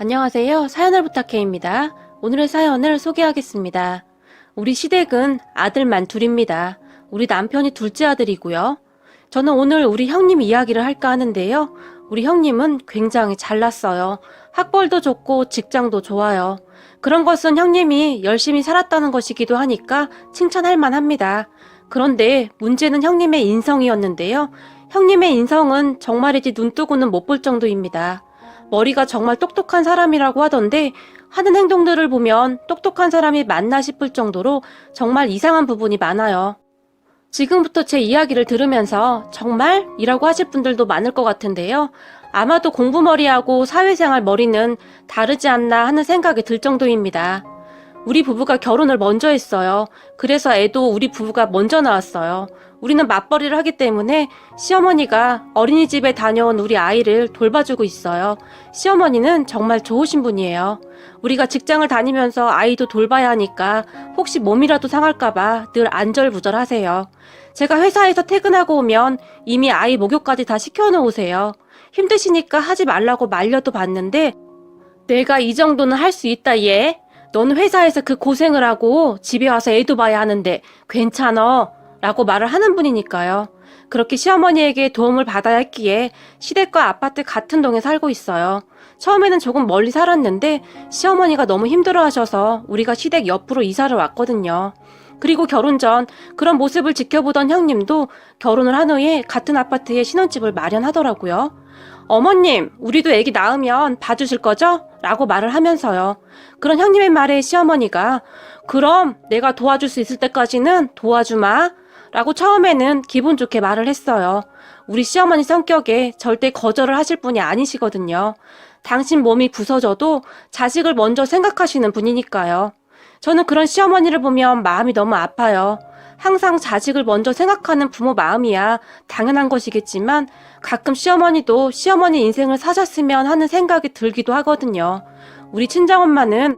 안녕하세요. 사연을 부탁해입니다. 오늘의 사연을 소개하겠습니다. 우리 시댁은 아들만 둘입니다. 우리 남편이 둘째 아들이고요. 저는 오늘 우리 형님 이야기를 할까 하는데요. 우리 형님은 굉장히 잘났어요. 학벌도 좋고 직장도 좋아요. 그런 것은 형님이 열심히 살았다는 것이기도 하니까 칭찬할 만합니다. 그런데 문제는 형님의 인성이었는데요. 형님의 인성은 정말이지 눈 뜨고는 못 볼 정도입니다. 머리가 정말 똑똑한 사람이라고 하던데 하는 행동들을 보면 똑똑한 사람이 맞나 싶을 정도로 정말 이상한 부분이 많아요. 지금부터 제 이야기를 들으면서 정말? 이라고 하실 분들도 많을 것 같은데요. 아마도 공부머리하고 사회생활 머리는 다르지 않나 하는 생각이 들 정도입니다. 우리 부부가 결혼을 먼저 했어요. 그래서 애도 우리 부부가 먼저 낳았어요. 우리는 맞벌이를 하기 때문에 시어머니가 어린이집에 다녀온 우리 아이를 돌봐주고 있어요. 시어머니는 정말 좋으신 분이에요. 우리가 직장을 다니면서 아이도 돌봐야 하니까 혹시 몸이라도 상할까봐 늘 안절부절하세요. 제가 회사에서 퇴근하고 오면 이미 아이 목욕까지 다 시켜놓으세요. 힘드시니까 하지 말라고 말려도 봤는데 내가 이 정도는 할 수 있다 얘. 너는 회사에서 그 고생을 하고 집에 와서 애도 봐야 하는데 괜찮어 라고 말을 하는 분이니까요. 그렇게 시어머니에게 도움을 받아야 했기에 시댁과 아파트 같은 동에 살고 있어요. 처음에는 조금 멀리 살았는데 시어머니가 너무 힘들어하셔서 우리가 시댁 옆으로 이사를 왔거든요. 그리고 결혼 전 그런 모습을 지켜보던 형님도 결혼을 한 후에 같은 아파트에 신혼집을 마련하더라고요. 어머님, 우리도 애기 낳으면 봐주실 거죠? 라고 말을 하면서요. 그런 형님의 말에 시어머니가 그럼 내가 도와줄 수 있을 때까지는 도와주마 라고 처음에는 기분 좋게 말을 했어요. 우리 시어머니 성격에 절대 거절을 하실 분이 아니시거든요. 당신 몸이 부서져도 자식을 먼저 생각하시는 분이니까요. 저는 그런 시어머니를 보면 마음이 너무 아파요. 항상 자식을 먼저 생각하는 부모 마음이야 당연한 것이겠지만 가끔 시어머니도 시어머니 인생을 사셨으면 하는 생각이 들기도 하거든요. 우리 친정엄마는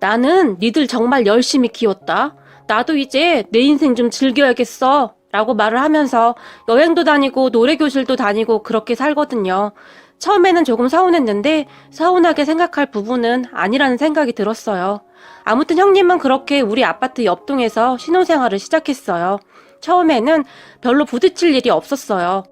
나는 니들 정말 열심히 키웠다. 나도 이제 내 인생 좀 즐겨야겠어 라고 말을 하면서 여행도 다니고 노래교실도 다니고 그렇게 살거든요. 처음에는 조금 서운했는데 서운하게 생각할 부분은 아니라는 생각이 들었어요. 아무튼 형님은 그렇게 우리 아파트 옆동에서 신혼생활을 시작했어요. 처음에는 별로 부딪힐 일이 없었어요.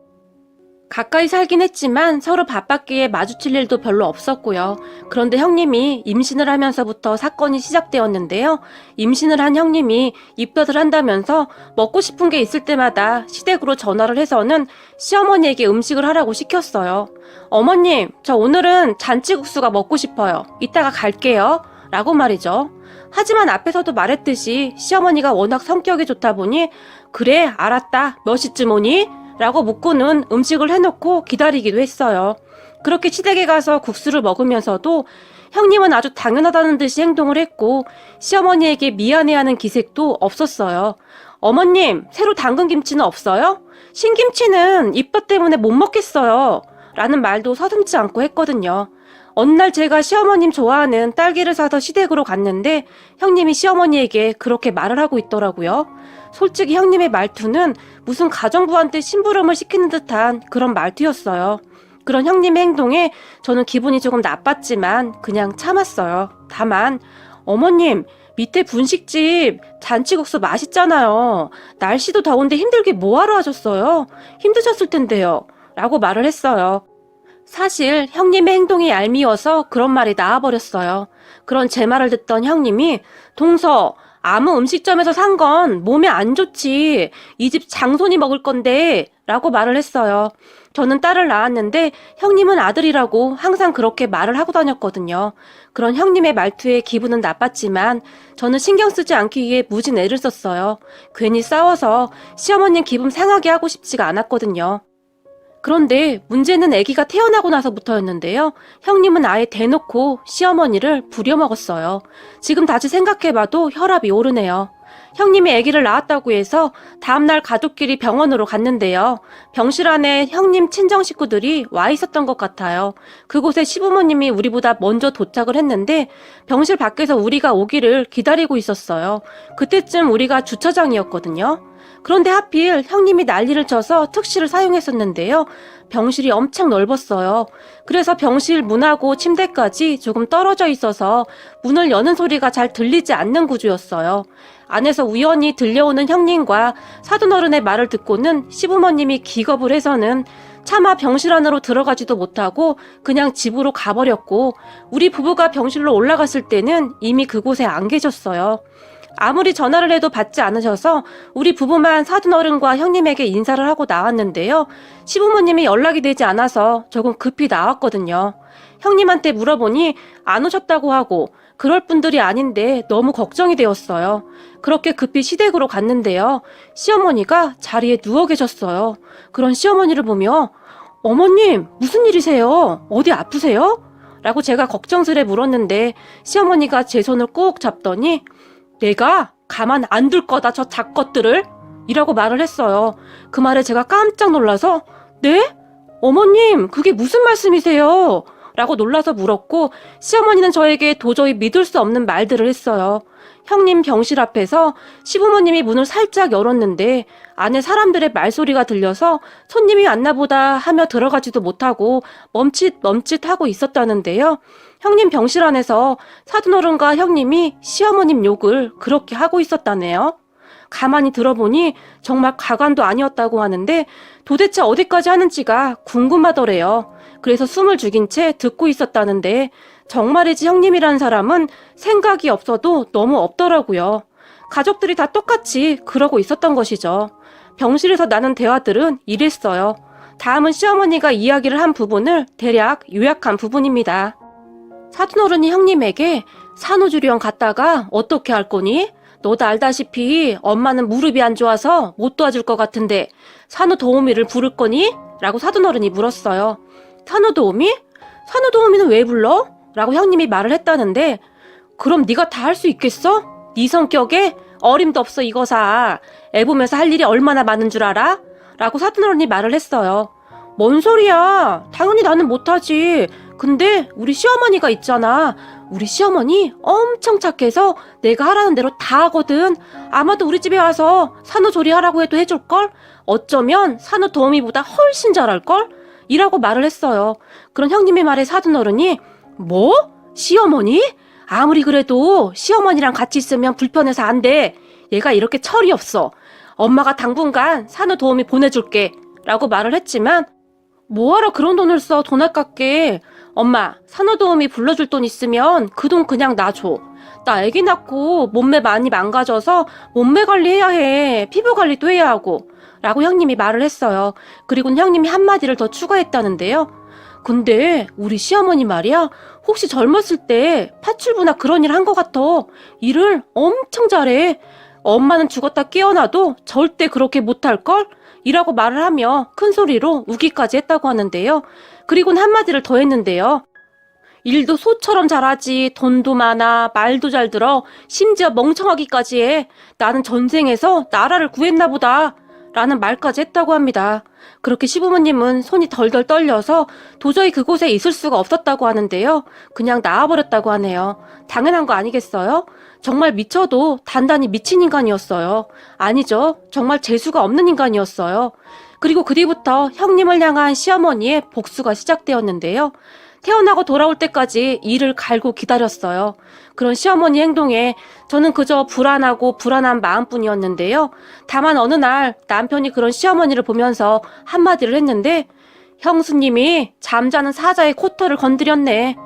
가까이 살긴 했지만 서로 바빴기에 마주칠 일도 별로 없었고요. 그런데 형님이 임신을 하면서부터 사건이 시작되었는데요. 임신을 한 형님이 입덧을 한다면서 먹고 싶은 게 있을 때마다 시댁으로 전화를 해서는 시어머니에게 음식을 하라고 시켰어요. 어머님, 저 오늘은 잔치국수가 먹고 싶어요. 이따가 갈게요. 라고 말이죠. 하지만 앞에서도 말했듯이 시어머니가 워낙 성격이 좋다 보니 그래, 알았다. 몇 시쯤 오니? 라고 묻고는 음식을 해놓고 기다리기도 했어요. 그렇게 시댁에 가서 국수를 먹으면서도 형님은 아주 당연하다는 듯이 행동을 했고 시어머니에게 미안해하는 기색도 없었어요. 어머님, 새로 담근 김치는 없어요? 신김치는 입덧 때문에 못 먹겠어요. 라는 말도 서슴지 않고 했거든요. 어느 날 제가 시어머님 좋아하는 딸기를 사서 시댁으로 갔는데 형님이 시어머니에게 그렇게 말을 하고 있더라고요. 솔직히 형님의 말투는 무슨 가정부한테 심부름을 시키는 듯한 그런 말투였어요. 그런 형님의 행동에 저는 기분이 조금 나빴지만 그냥 참았어요. 다만 어머님, 밑에 분식집 잔치국수 맛있잖아요. 날씨도 더운데 힘들게 뭐하러 하셨어요? 힘드셨을 텐데요. 라고 말을 했어요. 사실 형님의 행동이 얄미워서 그런 말이 나와버렸어요. 그런 제 말을 듣던 형님이 동서, 아무 음식점에서 산 건 몸에 안 좋지. 이 집 장손이 먹을 건데 라고 말을 했어요. 저는 딸을 낳았는데 형님은 아들이라고 항상 그렇게 말을 하고 다녔거든요. 그런 형님의 말투에 기분은 나빴지만 저는 신경 쓰지 않기 위해 무진 애를 썼어요. 괜히 싸워서 시어머님 기분 상하게 하고 싶지가 않았거든요. 그런데 문제는 아기가 태어나고 나서부터였는데요. 형님은 아예 대놓고 시어머니를 부려먹었어요. 지금 다시 생각해봐도 혈압이 오르네요. 형님이 아기를 낳았다고 해서 다음날 가족끼리 병원으로 갔는데요. 병실 안에 형님 친정 식구들이 와 있었던 것 같아요. 그곳에 시부모님이 우리보다 먼저 도착을 했는데 병실 밖에서 우리가 오기를 기다리고 있었어요. 그때쯤 우리가 주차장이었거든요. 그런데 하필 형님이 난리를 쳐서 특실을 사용했었는데요. 병실이 엄청 넓었어요. 그래서 병실 문하고 침대까지 조금 떨어져 있어서 문을 여는 소리가 잘 들리지 않는 구조였어요. 안에서 우연히 들려오는 형님과 사돈어른의 말을 듣고는 시부모님이 기겁을 해서는 차마 병실 안으로 들어가지도 못하고 그냥 집으로 가버렸고, 우리 부부가 병실로 올라갔을 때는 이미 그곳에 안 계셨어요. 아무리 전화를 해도 받지 않으셔서 우리 부부만 사돈어른과 형님에게 인사를 하고 나왔는데요. 시부모님이 연락이 되지 않아서 조금 급히 나왔거든요. 형님한테 물어보니 안 오셨다고 하고 그럴 분들이 아닌데 너무 걱정이 되었어요. 그렇게 급히 시댁으로 갔는데요. 시어머니가 자리에 누워 계셨어요. 그런 시어머니를 보며 어머님 무슨 일이세요? 어디 아프세요? 라고 제가 걱정스레 물었는데 시어머니가 제 손을 꼭 잡더니 내가 가만 안 둘 거다 저 작것들을 이라고 말을 했어요. 그 말에 제가 깜짝 놀라서 네? 어머님 그게 무슨 말씀이세요? 라고 놀라서 물었고, 시어머니는 저에게 도저히 믿을 수 없는 말들을 했어요. 형님 병실 앞에서 시부모님이 문을 살짝 열었는데 안에 사람들의 말소리가 들려서 손님이 왔나 보다 하며 들어가지도 못하고 멈칫멈칫하고 있었다는데요. 형님 병실 안에서 사돈어른과 형님이 시어머님 욕을 그렇게 하고 있었다네요. 가만히 들어보니 정말 가관도 아니었다고 하는데 도대체 어디까지 하는지가 궁금하더래요. 그래서 숨을 죽인 채 듣고 있었다는데 정말이지 형님이란 사람은 생각이 없어도 너무 없더라고요. 가족들이 다 똑같이 그러고 있었던 것이죠. 병실에서 나눈 대화들은 이랬어요. 다음은 시어머니가 이야기를 한 부분을 대략 요약한 부분입니다. 사돈어른이 형님에게 산후조리원 갔다가 어떻게 할 거니? 너도 알다시피 엄마는 무릎이 안 좋아서 못 도와줄 것 같은데 산후도우미를 부를 거니? 라고 사돈어른이 물었어요. 산후도우미? 산후도우미는 왜 불러? 라고 형님이 말을 했다는데 그럼 네가 다 할 수 있겠어? 네 성격에 어림도 없어 이거사. 애 보면서 할 일이 얼마나 많은 줄 알아? 라고 사돈어른이 말을 했어요. 뭔 소리야? 당연히 나는 못하지. 근데 우리 시어머니가 있잖아. 우리 시어머니 엄청 착해서 내가 하라는 대로 다 하거든. 아마도 우리 집에 와서 산후조리 하라고 해도 해줄걸? 어쩌면 산후도우미보다 훨씬 잘할걸? 이라고 말을 했어요. 그런 형님의 말에 사돈어른이 뭐? 시어머니? 아무리 그래도 시어머니랑 같이 있으면 불편해서 안 돼. 얘가 이렇게 철이 없어. 엄마가 당분간 산후도우미 보내줄게. 라고 말을 했지만 뭐하러 그런 돈을 써. 돈 아깝게. 엄마 산후도우미 불러줄 돈 있으면 그 돈 그냥 놔줘. 나 아기 낳고 몸매 많이 망가져서 몸매 관리해야 해. 피부 관리도 해야 하고. 라고 형님이 말을 했어요. 그리고는 형님이 한마디를 더 추가했다는데요. 근데 우리 시어머니 말이야. 혹시 젊었을 때 파출부나 그런 일 한 것 같아. 일을 엄청 잘해. 엄마는 죽었다 깨어나도 절대 그렇게 못할걸? 이라고 말을 하며 큰 소리로 우기까지 했다고 하는데요. 그리고는 한마디를 더 했는데요. 일도 소처럼 잘하지. 돈도 많아. 말도 잘 들어. 심지어 멍청하기까지 해. 나는 전생에서 나라를 구했나 보다. 라는 말까지 했다고 합니다. 그렇게 시부모님은 손이 덜덜 떨려서 도저히 그곳에 있을 수가 없었다고 하는데요. 그냥 나와버렸다고 하네요. 당연한 거 아니겠어요? 정말 미쳐도 단단히 미친 인간이었어요. 아니죠. 정말 재수가 없는 인간이었어요. 그리고 그 뒤부터 형님을 향한 시어머니의 복수가 시작되었는데요. 태어나고 돌아올 때까지 이를 갈고 기다렸어요. 그런 시어머니 행동에 저는 그저 불안하고 불안한 마음뿐이었는데요. 다만 어느 날 남편이 그런 시어머니를 보면서 한마디를 했는데 형수님이 잠자는 사자의 코털을 건드렸네.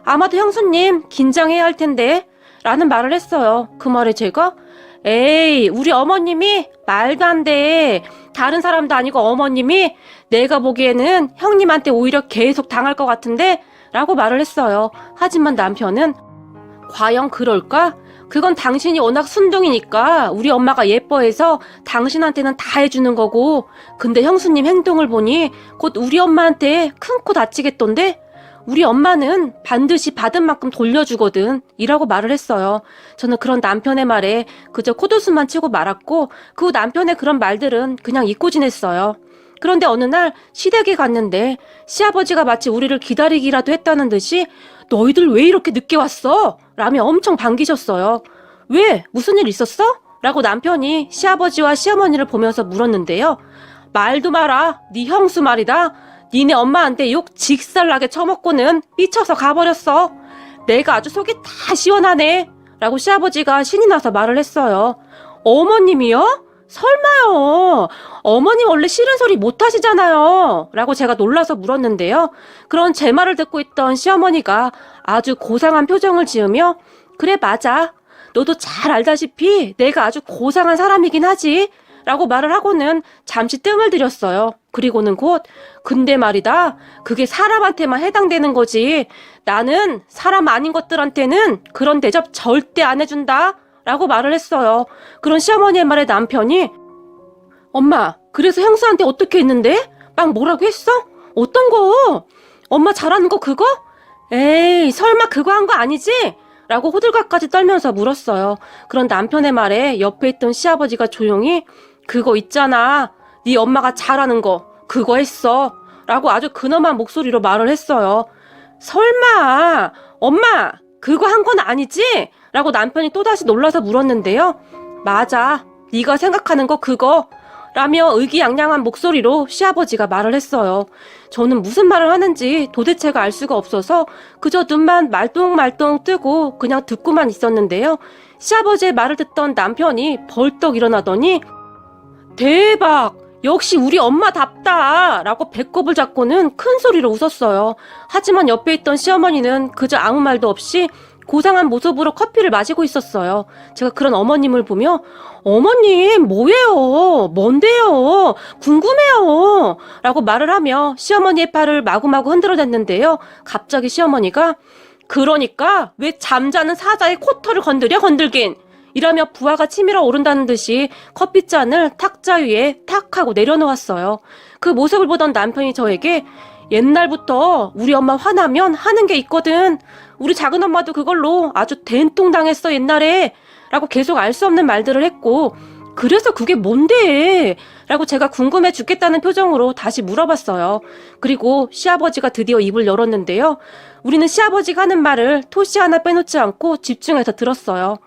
아마도 형수님 긴장해야 할 텐데 라는 말을 했어요. 그 말에 제가 에이 우리 어머님이 말도 안 돼. 다른 사람도 아니고 어머님이 내가 보기에는 형님한테 오히려 계속 당할 것 같은데 라고 말을 했어요. 하지만 남편은 과연 그럴까? 그건 당신이 워낙 순둥이니까 우리 엄마가 예뻐해서 당신한테는 다 해주는 거고 근데 형수님 행동을 보니 곧 우리 엄마한테 큰 코 다치겠던데? 우리 엄마는 반드시 받은 만큼 돌려주거든 이라고 말을 했어요. 저는 그런 남편의 말에 그저 코웃음만 치고 말았고 그 후 남편의 그런 말들은 그냥 잊고 지냈어요. 그런데 어느 날 시댁에 갔는데 시아버지가 마치 우리를 기다리기라도 했다는 듯이 너희들 왜 이렇게 늦게 왔어? 라며 엄청 반기셨어요. 왜? 무슨 일 있었어? 라고 남편이 시아버지와 시어머니를 보면서 물었는데요. 말도 마라. 네 형수 말이다. 니네 엄마한테 욕 직살나게 처먹고는 삐쳐서 가버렸어. 내가 아주 속이 다 시원하네. 라고 시아버지가 신이 나서 말을 했어요. 어머님이요? 설마요. 어머님 원래 싫은 소리 못 하시잖아요. 라고 제가 놀라서 물었는데요. 그런 제 말을 듣고 있던 시어머니가 아주 고상한 표정을 지으며 그래 맞아. 너도 잘 알다시피 내가 아주 고상한 사람이긴 하지. 라고 말을 하고는 잠시 뜸을 들였어요. 그리고는 곧 근데 말이다. 그게 사람한테만 해당되는 거지. 나는 사람 아닌 것들한테는 그런 대접 절대 안 해준다. 라고 말을 했어요. 그런 시어머니의 말에 남편이 엄마 그래서 형수한테 어떻게 했는데? 막 뭐라고 했어? 어떤 거? 엄마 잘하는 거 그거? 에이 설마 그거 한 거 아니지? 라고 호들갑까지 떨면서 물었어요. 그런 남편의 말에 옆에 있던 시아버지가 조용히 그거 있잖아. 네 엄마가 잘하는 거 그거 했어. 라고 아주 근엄한 목소리로 말을 했어요. 설마 엄마 그거 한 건 아니지? 라고 남편이 또다시 놀라서 물었는데요. 맞아. 네가 생각하는 거 그거. 라며 의기양양한 목소리로 시아버지가 말을 했어요. 저는 무슨 말을 하는지 도대체가 알 수가 없어서 그저 눈만 말똥말똥 뜨고 그냥 듣고만 있었는데요. 시아버지의 말을 듣던 남편이 벌떡 일어나더니 대박! 역시 우리 엄마답다! 라고 배꼽을 잡고는 큰 소리로 웃었어요. 하지만 옆에 있던 시어머니는 그저 아무 말도 없이 고상한 모습으로 커피를 마시고 있었어요. 제가 그런 어머님을 보며 어머님 뭐예요? 뭔데요? 궁금해요. 라고 말을 하며 시어머니의 팔을 마구마구 흔들어댔는데요. 갑자기 시어머니가 그러니까 왜 잠자는 사자의 코털을 건들긴 이러며 부하가 치밀어 오른다는 듯이 커피잔을 탁자 위에 탁 하고 내려놓았어요. 그 모습을 보던 남편이 저에게 옛날부터 우리 엄마 화나면 하는 게 있거든. 우리 작은 엄마도 그걸로 아주 된통당했어 옛날에. 라고 계속 알 수 없는 말들을 했고 그래서 그게 뭔데? 라고 제가 궁금해 죽겠다는 표정으로 다시 물어봤어요. 그리고 시아버지가 드디어 입을 열었는데요. 우리는 시아버지가 하는 말을 토시 하나 빼놓지 않고 집중해서 들었어요.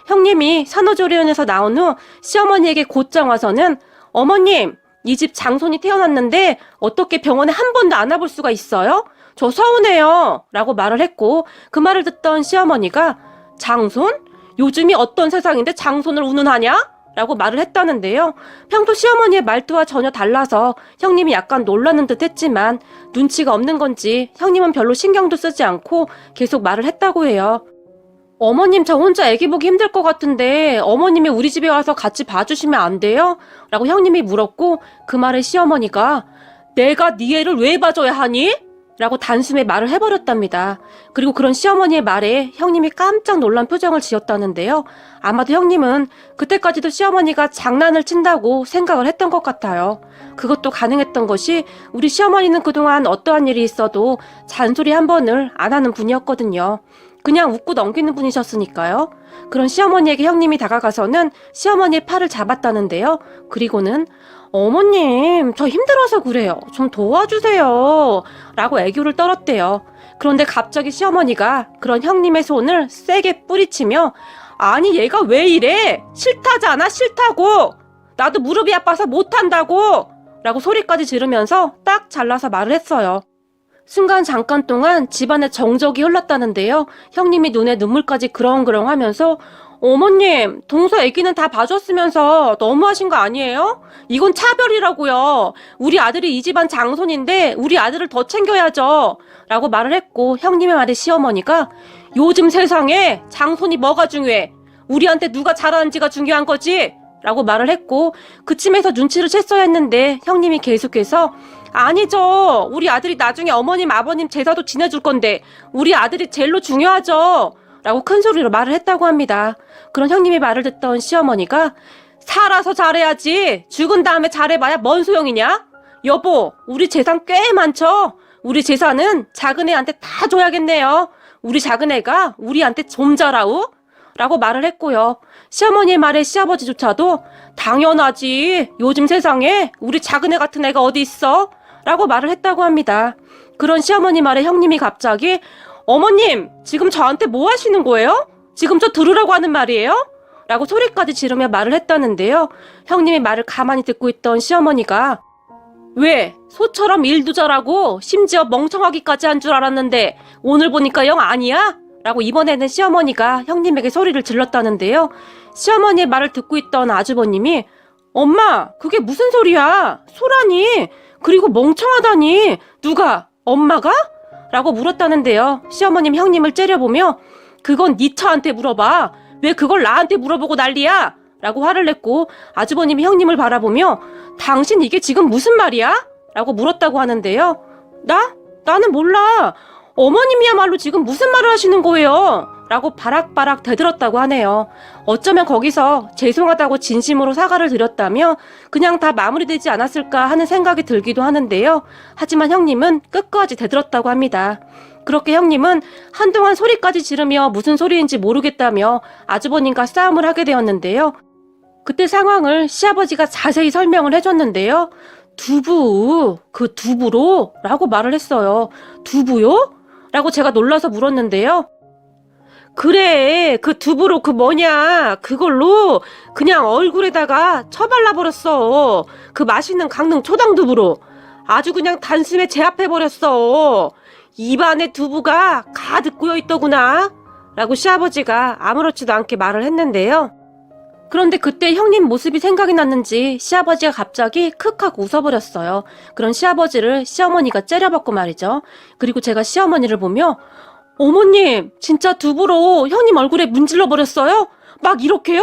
형님이 산후조리원에서 나온 후 시어머니에게 곧장 와서는 어머님 이 집 장손이 태어났는데 어떻게 병원에 한 번도 안 와볼 수가 있어요? 저 서운해요. 라고 말을 했고 그 말을 듣던 시어머니가 장손? 요즘이 어떤 세상인데 장손을 운운하냐? 라고 말을 했다는데요. 평소 시어머니의 말투와 전혀 달라서 형님이 약간 놀라는 듯 했지만 눈치가 없는 건지 형님은 별로 신경도 쓰지 않고 계속 말을 했다고 해요. 어머님 저 혼자 애기 보기 힘들 것 같은데 어머님이 우리 집에 와서 같이 봐주시면 안 돼요? 라고 형님이 물었고 그 말에 시어머니가 내가 네 애를 왜 봐줘야 하니? 라고 단숨에 말을 해버렸답니다. 그리고 그런 시어머니의 말에 형님이 깜짝 놀란 표정을 지었다는데요. 아마도 형님은 그때까지도 시어머니가 장난을 친다고 생각을 했던 것 같아요. 그것도 가능했던 것이 우리 시어머니는 그동안 어떠한 일이 있어도 잔소리 한 번을 안 하는 분이었거든요. 그냥 웃고 넘기는 분이셨으니까요. 그런 시어머니에게 형님이 다가가서는 시어머니의 팔을 잡았다는데요. 그리고는 어머님 저 힘들어서 그래요. 좀 도와주세요. 라고 애교를 떨었대요. 그런데 갑자기 시어머니가 그런 형님의 손을 세게 뿌리치며 아니 얘가 왜 이래? 싫다잖아 싫다고. 나도 무릎이 아파서 못한다고. 라고 소리까지 지르면서 딱 잘라서 말을 했어요. 순간 잠깐 동안 집안에 정적이 흘렀다는데요. 형님이 눈에 눈물까지 그렁그렁 하면서 어머님, 동서 애기는 다 봐줬으면서 너무하신 거 아니에요? 이건 차별이라고요. 우리 아들이 이 집안 장손인데 우리 아들을 더 챙겨야죠. 라고 말을 했고 형님의 말에 시어머니가 요즘 세상에 장손이 뭐가 중요해? 우리한테 누가 잘하는지가 중요한 거지? 라고 말을 했고 그쯤에서 눈치를 챘어야 했는데 형님이 계속해서 아니죠. 우리 아들이 나중에 어머님 아버님 제사도 지내줄 건데 우리 아들이 제일로 중요하죠. 라고 큰 소리로 말을 했다고 합니다. 그런 형님의 말을 듣던 시어머니가 살아서 잘해야지 죽은 다음에 잘해봐야 뭔 소용이냐? 여보 우리 재산 꽤 많죠? 우리 재산은 작은 애한테 다 줘야겠네요. 우리 작은 애가 우리한테 좀 잘하우? 라고 말을 했고요. 시어머니의 말에 시아버지조차도 당연하지. 요즘 세상에 우리 작은 애 같은 애가 어디 있어? 라고 말을 했다고 합니다. 그런 시어머니 말에 형님이 갑자기 어머님 지금 저한테 뭐 하시는 거예요? 지금 저 들으라고 하는 말이에요? 라고 소리까지 지르며 말을 했다는데요. 형님의 말을 가만히 듣고 있던 시어머니가 왜? 소처럼 일도 잘하고 심지어 멍청하기까지 한 줄 알았는데 오늘 보니까 영 아니야? 라고 이번에는 시어머니가 형님에게 소리를 질렀다는데요. 시어머니의 말을 듣고 있던 아주버님이 엄마, 그게 무슨 소리야? 소라니? 그리고 멍청하다니? 누가? 엄마가? 라고 물었다는데요. 시어머님 형님을 째려보며 그건 네 처한테 물어봐. 왜 그걸 나한테 물어보고 난리야? 라고 화를 냈고 아주버님이 형님을 바라보며 당신 이게 지금 무슨 말이야? 라고 물었다고 하는데요. 나는 몰라. 어머님이야말로 지금 무슨 말을 하시는 거예요? 라고 바락바락 대들었다고 하네요. 어쩌면 거기서 죄송하다고 진심으로 사과를 드렸다며 그냥 다 마무리되지 않았을까 하는 생각이 들기도 하는데요. 하지만 형님은 끝까지 대들었다고 합니다. 그렇게 형님은 한동안 소리까지 지르며 무슨 소리인지 모르겠다며 아주버님과 싸움을 하게 되었는데요. 그때 상황을 시아버지가 자세히 설명을 해줬는데요. 두부, 그 두부로? 라고 말을 했어요. 두부요? 라고 제가 놀라서 물었는데요. 그래, 그 두부로 그 뭐냐, 그걸로 그냥 얼굴에다가 쳐발라버렸어. 그 맛있는 강릉 초당두부로. 아주 그냥 단숨에 제압해버렸어. 입안에 두부가 가득 꼬여있더구나. 라고 시아버지가 아무렇지도 않게 말을 했는데요. 그런데 그때 형님 모습이 생각이 났는지 시아버지가 갑자기 크크하고 웃어버렸어요. 그런 시아버지를 시어머니가 째려봤고 말이죠. 그리고 제가 시어머니를 보며 어머님, 진짜 두부로 형님 얼굴에 문질러버렸어요? 막 이렇게요?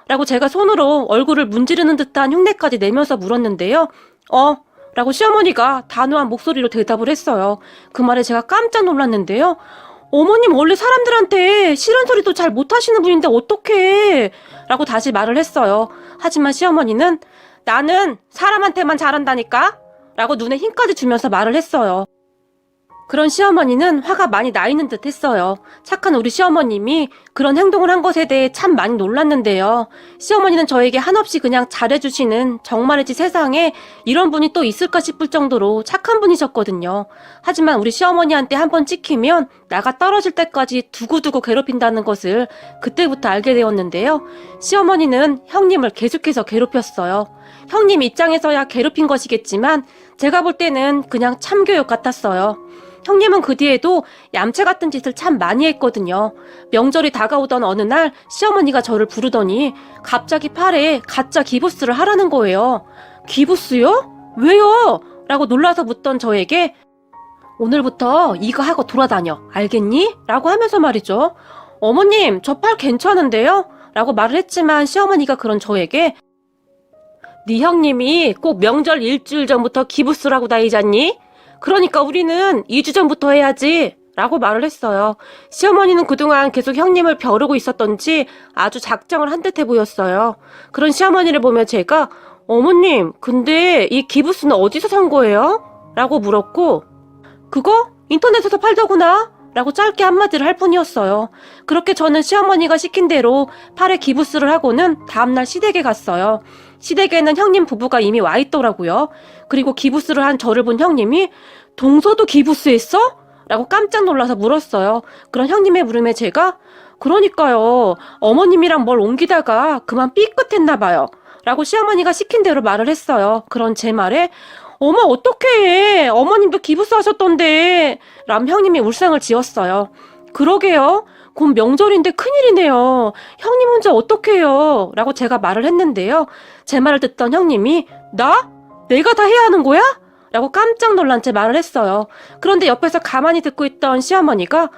라고 제가 손으로 얼굴을 문지르는 듯한 흉내까지 내면서 물었는데요. 라고 시어머니가 단호한 목소리로 대답을 했어요. 그 말에 제가 깜짝 놀랐는데요. 어머님 원래 사람들한테 싫은 소리도 잘 못하시는 분인데 어떡해? 라고 다시 말을 했어요. 하지만 시어머니는 나는 사람한테만 잘한다니까? 라고 눈에 힘까지 주면서 말을 했어요. 그런 시어머니는 화가 많이 나 있는 듯 했어요. 착한 우리 시어머님이 그런 행동을 한 것에 대해 참 많이 놀랐는데요. 시어머니는 저에게 한없이 그냥 잘해주시는 정말이지 세상에 이런 분이 또 있을까 싶을 정도로 착한 분이셨거든요. 하지만 우리 시어머니한테 한번 찍히면 나가 떨어질 때까지 두고두고 괴롭힌다는 것을 그때부터 알게 되었는데요. 시어머니는 형님을 계속해서 괴롭혔어요. 형님 입장에서야 괴롭힌 것이겠지만 제가 볼 때는 그냥 참교육 같았어요. 형님은 그 뒤에도 얌체 같은 짓을 참 많이 했거든요. 명절이 다가오던 어느 날 시어머니가 저를 부르더니 갑자기 팔에 가짜 기부스를 하라는 거예요. 기부스요? 왜요? 라고 놀라서 묻던 저에게 오늘부터 이거 하고 돌아다녀. 알겠니? 라고 하면서 말이죠. 어머님, 저 팔 괜찮은데요? 라고 말을 했지만 시어머니가 그런 저에게 네 형님이 꼭 명절 일주일 전부터 기부스라고 다니잖니? 그러니까 우리는 2주 전부터 해야지 라고 말을 했어요. 시어머니는 그동안 계속 형님을 벼르고 있었던지 아주 작정을 한 듯해 보였어요. 그런 시어머니를 보며 제가 어머님, 근데 이 기부스는 어디서 산 거예요? 라고 물었고 그거? 인터넷에서 팔더구나 라고 짧게 한마디를 할 뿐이었어요. 그렇게 저는 시어머니가 시킨 대로 팔에 기부스를 하고는 다음날 시댁에 갔어요. 시댁에는 형님 부부가 이미 와 있더라고요. 그리고 기부스를 한 저를 본 형님이 동서도 기부스했어? 라고 깜짝 놀라서 물었어요. 그런 형님의 물음에 제가 그러니까요. 어머님이랑 뭘 옮기다가 그만 삐끗했나 봐요. 라고 시어머니가 시킨 대로 말을 했어요. 그런 제 말에 어머 어떡해. 어머님도 기부스 하셨던데. 람 형님이 울상을 지었어요. 그러게요. 곧 명절인데 큰일이네요. 형님 혼자 어떡해요? 라고 제가 말을 했는데요. 제 말을 듣던 형님이 나? 내가 다 해야 하는 거야? 라고 깜짝 놀란 채 말을 했어요. 그런데 옆에서 가만히 듣고 있던 시어머니가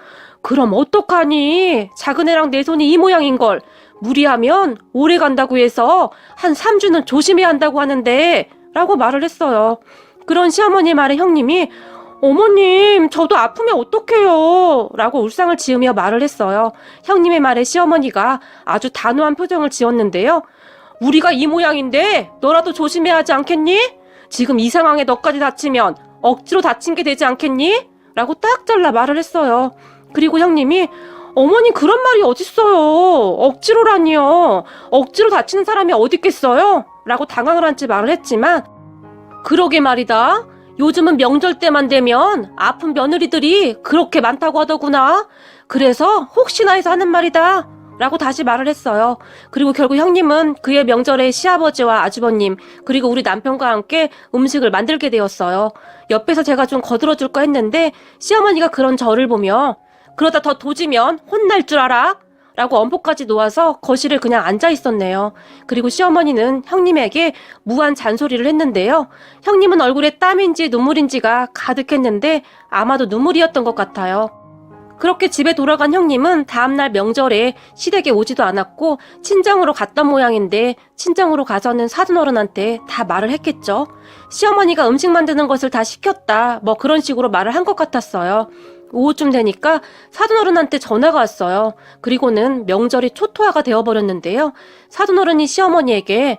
그럼 어떡하니? 작은 애랑 내 손이 이 모양인걸. 무리하면 오래 간다고 해서 한 3주는 조심해야 한다고 하는데 라고 말을 했어요. 그런 시어머니 말에 형님이 어머님, 저도 아프면 어떡해요? 라고 울상을 지으며 말을 했어요. 형님의 말에 시어머니가 아주 단호한 표정을 지었는데요. 우리가 이 모양인데 너라도 조심해야 하지 않겠니? 지금 이 상황에 너까지 다치면 억지로 다친 게 되지 않겠니? 라고 딱 잘라 말을 했어요. 그리고 형님이 어머니 그런 말이 어딨어요? 억지로라니요. 억지로 다치는 사람이 어디 있겠어요? 라고 당황을 한 채 말을 했지만 그러게 말이다. 요즘은 명절 때만 되면 아픈 며느리들이 그렇게 많다고 하더구나. 그래서 혹시나 해서 하는 말이다. 라고 다시 말을 했어요. 그리고 결국 형님은 그의 명절에 시아버지와 아주버님 그리고 우리 남편과 함께 음식을 만들게 되었어요. 옆에서 제가 좀 거들어줄까 했는데 시어머니가 그런 저를 보며 그러다 더 도지면 혼날 줄 알아? 라고 엄포까지 놓아서 거실에 그냥 앉아 있었네요. 그리고 시어머니는 형님에게 무한 잔소리를 했는데요. 형님은 얼굴에 땀인지 눈물인지가 가득했는데 아마도 눈물이었던 것 같아요. 그렇게 집에 돌아간 형님은 다음날 명절에 시댁에 오지도 않았고 친정으로 갔던 모양인데 친정으로 가서는 사돈어른한테 다 말을 했겠죠. 시어머니가 음식 만드는 것을 다 시켰다 뭐 그런 식으로 말을 한 것 같았어요. 오후쯤 되니까 사돈어른한테 전화가 왔어요. 그리고는 명절이 초토화가 되어버렸는데요. 사돈어른이 시어머니에게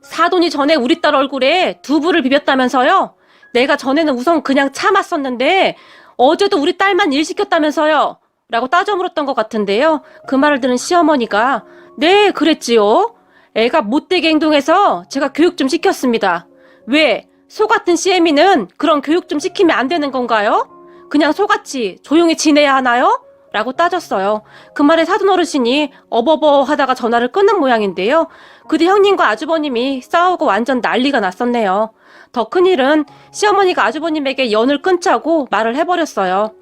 사돈이 전에 우리 딸 얼굴에 두부를 비볐다면서요? 내가 전에는 우선 그냥 참았었는데 어제도 우리 딸만 일 시켰다면서요? 라고 따져 물었던 것 같은데요. 그 말을 들은 시어머니가 네, 그랬지요. 애가 못되게 행동해서 제가 교육 좀 시켰습니다. 왜? 소 같은 시애미는 그런 교육 좀 시키면 안 되는 건가요? 그냥 소같이 조용히 지내야 하나요? 라고 따졌어요. 그 말에 사돈어르신이 어버버 하다가 전화를 끊는 모양인데요. 그 뒤 형님과 아주버님이 싸우고 완전 난리가 났었네요. 더 큰일은 시어머니가 아주버님에게 연을 끊자고 말을 해버렸어요.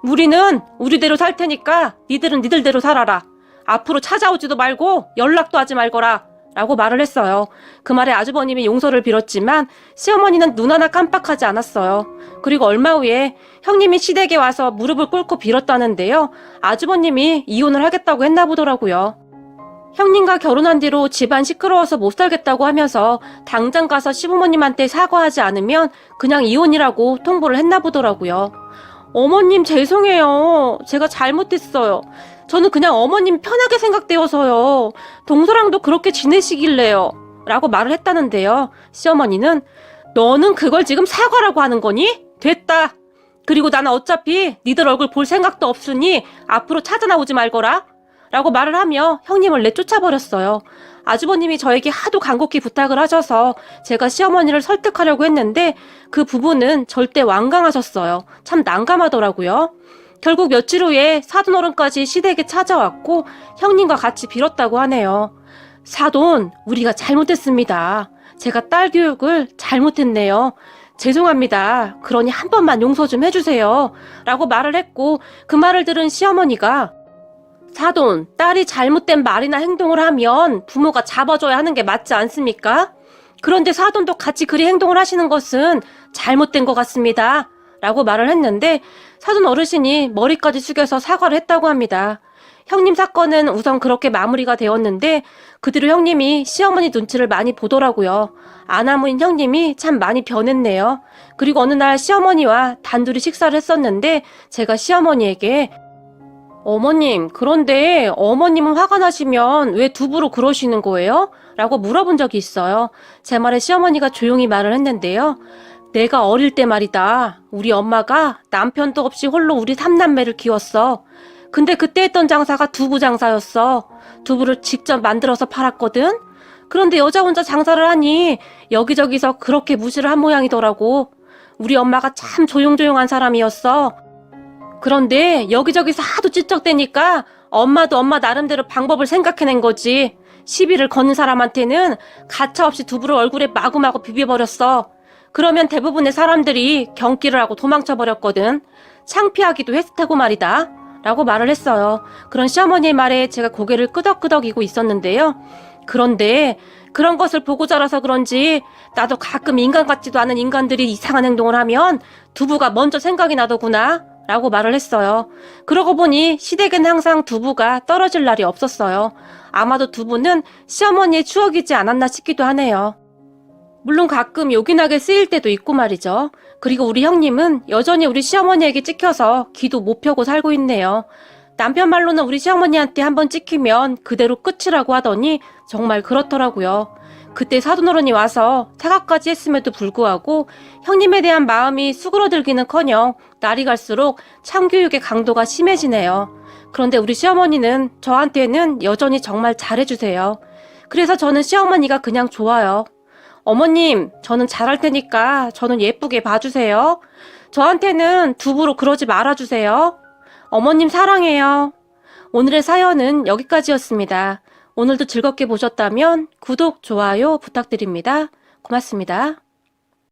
우리는 우리대로 살 테니까 니들은 니들대로 살아라. 앞으로 찾아오지도 말고 연락도 하지 말거라. 라고 말을 했어요. 그 말에 아주버님이 용서를 빌었지만 시어머니는 눈 하나 깜빡하지 않았어요. 그리고 얼마 후에 형님이 시댁에 와서 무릎을 꿇고 빌었다는데요. 아주버님이 이혼을 하겠다고 했나 보더라고요. 형님과 결혼한 뒤로 집안 시끄러워서 못 살겠다고 하면서 당장 가서 시부모님한테 사과하지 않으면 그냥 이혼이라고 통보를 했나 보더라고요. 어머님 죄송해요. 제가 잘못했어요. 저는 그냥 어머님 편하게 생각되어서요. 동서랑도 그렇게 지내시길래요. 라고 말을 했다는데요. 시어머니는 너는 그걸 지금 사과라고 하는 거니? 됐다. 그리고 나는 어차피 니들 얼굴 볼 생각도 없으니 앞으로 찾아나오지 말거라. 라고 말을 하며 형님을 내쫓아버렸어요. 아주버님이 저에게 하도 간곡히 부탁을 하셔서 제가 시어머니를 설득하려고 했는데 그 부부는 절대 완강하셨어요. 참 난감하더라고요. 결국 며칠 후에 사돈어른까지 시댁에 찾아왔고 형님과 같이 빌었다고 하네요. 사돈, 우리가 잘못했습니다. 제가 딸 교육을 잘못했네요. 죄송합니다. 그러니 한 번만 용서 좀 해주세요. 라고 말을 했고 그 말을 들은 시어머니가 사돈, 딸이 잘못된 말이나 행동을 하면 부모가 잡아줘야 하는 게 맞지 않습니까? 그런데 사돈도 같이 그리 행동을 하시는 것은 잘못된 것 같습니다. 라고 말을 했는데 사돈 어르신이 머리까지 숙여서 사과를 했다고 합니다. 형님 사건은 우선 그렇게 마무리가 되었는데 그 뒤로 형님이 시어머니 눈치를 많이 보더라고요. 아나무인 형님이 참 많이 변했네요. 그리고 어느 날 시어머니와 단둘이 식사를 했었는데 제가 시어머니에게 어머님, 그런데 어머님은 화가 나시면 왜 두부로 그러시는 거예요? 라고 물어본 적이 있어요. 제 말에 시어머니가 조용히 말을 했는데요. 내가 어릴 때 말이다. 우리 엄마가 남편도 없이 홀로 우리 삼남매를 키웠어. 근데 그때 했던 장사가 두부 장사였어. 두부를 직접 만들어서 팔았거든. 그런데 여자 혼자 장사를 하니 여기저기서 그렇게 무시를 한 모양이더라고. 우리 엄마가 참 조용조용한 사람이었어. 그런데 여기저기서 하도 찝쩍대니까 엄마도 엄마 나름대로 방법을 생각해낸 거지. 시비를 거는 사람한테는 가차없이 두부를 얼굴에 마구마구 비벼버렸어. 그러면 대부분의 사람들이 경기를 하고 도망쳐버렸거든. 창피하기도 했을 테고 말이다. 라고 말을 했어요. 그런 시어머니의 말에 제가 고개를 끄덕끄덕이고 있었는데요. 그런데 그런 것을 보고 자라서 그런지 나도 가끔 인간 같지도 않은 인간들이 이상한 행동을 하면 두부가 먼저 생각이 나더구나. 라고 말을 했어요. 그러고 보니 시댁엔 항상 두부가 떨어질 날이 없었어요. 아마도 두부는 시어머니의 추억이지 않았나 싶기도 하네요. 물론 가끔 요긴하게 쓰일 때도 있고 말이죠. 그리고 우리 형님은 여전히 우리 시어머니에게 찍혀서 기도 못 펴고 살고 있네요. 남편 말로는 우리 시어머니한테 한번 찍히면 그대로 끝이라고 하더니 정말 그렇더라고요. 그때 사돈어른이 와서 사과까지 했음에도 불구하고 형님에 대한 마음이 수그러들기는커녕 날이 갈수록 참교육의 강도가 심해지네요. 그런데 우리 시어머니는 저한테는 여전히 정말 잘해주세요. 그래서 저는 시어머니가 그냥 좋아요. 어머님, 저는 잘할 테니까 저는 예쁘게 봐주세요. 저한테는 두부로 그러지 말아주세요. 어머님 사랑해요. 오늘의 사연은 여기까지였습니다. 오늘도 즐겁게 보셨다면 구독, 좋아요 부탁드립니다. 고맙습니다.